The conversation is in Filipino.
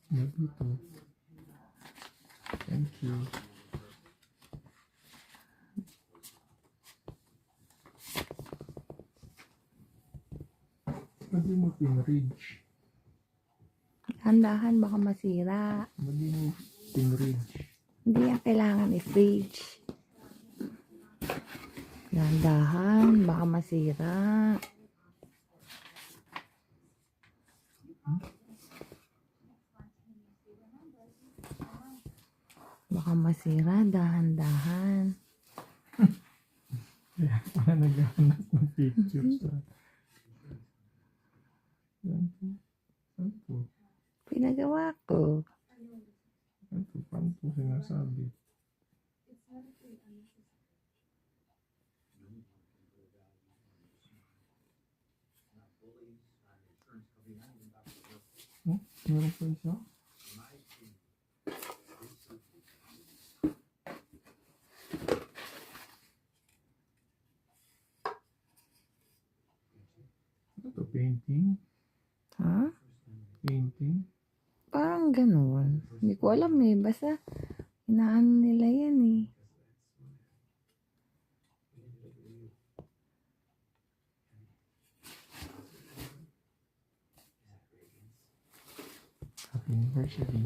Dito. Thank you. Pwede mo pinridge. Handahan, baka masira. Pwede mo pinridge. Hindi yan kailangan i-fridge. Handahan, baka masira. Baka masira, dahan-dahan. Kaya pala naghahanap ng pictures. Saan po? Pinagawa ko. Paano po sinasabi? Meron pa isa? Ito, painting? Ha? Painting? Parang ganun. Hindi ko alam eh. Basta, inaano nila yan eh. Happy anniversary.